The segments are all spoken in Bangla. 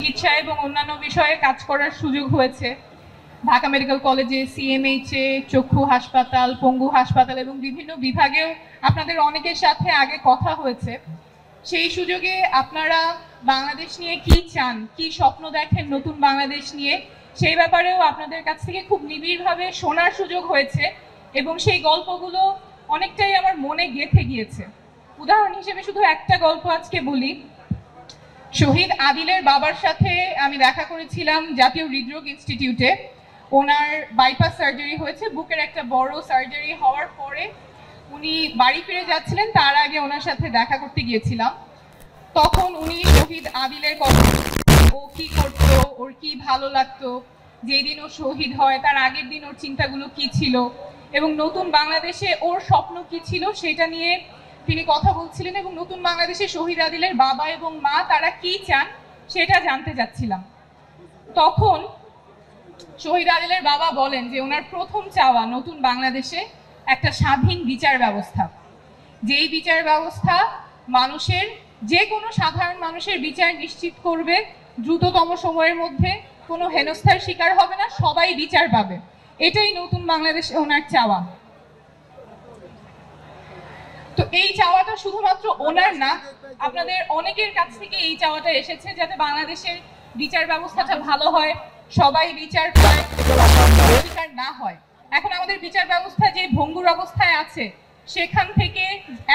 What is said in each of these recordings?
চিকিৎসা এবং অন্যান্য বিষয়ে কাজ করার সুযোগ হয়েছে। ঢাকা মেডিকেল কলেজে, সিএমএইচে, চক্ষু হাসপাতাল, পঙ্গু হাসপাতাল এবং বিভিন্ন বিভাগেও আপনাদের অনেকের সাথে আগে কথা হয়েছে। সেই সুযোগে আপনারা বাংলাদেশ নিয়ে কি চান, কি স্বপ্ন দেখেন নতুন বাংলাদেশ নিয়ে, সেই ব্যাপারেও আপনাদের কাছ থেকে খুব নিবিড়ভাবে শোনার সুযোগ হয়েছে এবং সেই গল্পগুলো অনেকটাই আমার মনে গেঁথে গিয়েছে। উদাহরণ হিসেবে শুধু একটা গল্প আজকে বলি। শহীদ আদিলের বাবার সাথে আমি দেখা করেছিলাম জাতীয় হৃদরোগ ইনস্টিটিউটে। ওনার বাইপাস সার্জারি হয়েছে, বুকের একটা বড় সার্জারি হওয়ার পরে উনি বাড়ি ফিরে যাচ্ছিলেন, তার আগে ওনার সাথে দেখা করতে গিয়েছিলাম। তখন উনি শহীদ আদিলের কথা, ও কি করতো, ওর কি ভালো লাগতো, যেই দিন ও শহীদ হয় তার আগের দিন ওর চিন্তাগুলো কি ছিল এবং নতুন বাংলাদেশে ওর স্বপ্ন কি ছিল সেটা নিয়ে তিনি কথা বলছিলেন এবং নতুন বাংলাদেশে শহীদ আদিলের বাবা এবং মা তারা কি চান সেটা জানতে চাচ্ছিলাম। তখন শহীদ আদিলের বাবা বলেন যে ওনার প্রথম চাওয়া নতুন বাংলাদেশে একটা স্বাধীন বিচার ব্যবস্থা, যেই বিচার ব্যবস্থা মানুষের, যে কোনো সাধারণ মানুষের বিচার নিশ্চিত করবে, দ্রুততম সময়ের মধ্যে কোনো হেনস্থার শিকার হবে না, সবাই বিচার পাবে। এটাই নতুন বাংলাদেশে ওনার চাওয়া। তো এই চাওয়াটা শুধুমাত্র ওনার না, আপনাদের অনেকের কাছ থেকে এই চাওয়াটা এসেছে যাতে বাংলাদেশের বিচার ব্যবস্থাটা ভালো হয়, সবাই বিচার পায়, বিচার না হয়। এখন আমাদের বিচার ব্যবস্থা যে ভঙ্গুর অবস্থায় আছে, সেখান থেকে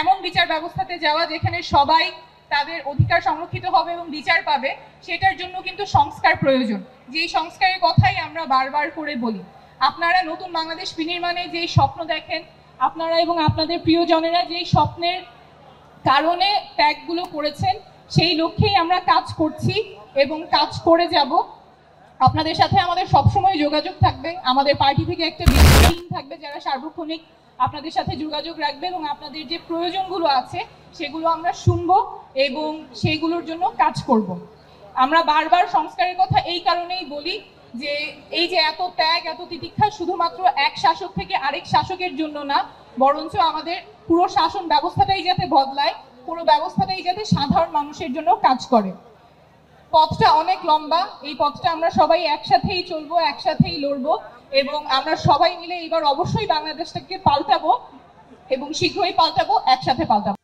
এমন বিচার ব্যবস্থাতে যাওয়া যেখানে সবাই তাদের অধিকার সংরক্ষিত হবে এবং বিচার পাবে, সেটার জন্য কিন্তু সংস্কার প্রয়োজন। যেই সংস্কারের কথাই আমরা বারবার করে বলি। আপনারা নতুন বাংলাদেশ বিনির্মাণে যেই স্বপ্ন দেখেন, আপনারা এবং আপনাদের প্রিয়জনেরা যেই স্বপ্নের কারণে ত্যাগগুলো করেছেন, সেই লক্ষ্যেই আমরা কাজ করছি এবং কাজ করে যাব। আপনাদের সাথে আমাদের সবসময় যোগাযোগ থাকবে। আমাদের পার্টি থেকে একটা বিশেষ টিম থাকবে যারা সার্বক্ষণিক আপনাদের সাথে যোগাযোগ রাখবে এবং আপনাদের যে প্রয়োজনগুলো আছে সেগুলো আমরা শুনবো এবং সেইগুলোর জন্য কাজ করব। আমরা বারবার সংস্কারের কথা এই কারণেই বলি যে এই যে এত ত্যাগ, এত তিতিক্ষা শুধুমাত্র এক শাসক থেকে আরেক শাসকের জন্য না, বরঞ্চ আমাদের পুরো শাসন ব্যবস্থাটাই যাতে বদলায়, পুরো ব্যবস্থাটাই যাতে সাধারণ মানুষের জন্য কাজ করে। পথটা অনেক লম্বা, এই পথটা আমরা সবাই একসাথেই চলবো, একসাথেই লড়বো এবং আমরা সবাই মিলে এবার অবশ্যই বাংলাদেশটাকে পাল্টাবো এবং শীঘ্রই পাল্টাবো, একসাথে পাল্টাবো।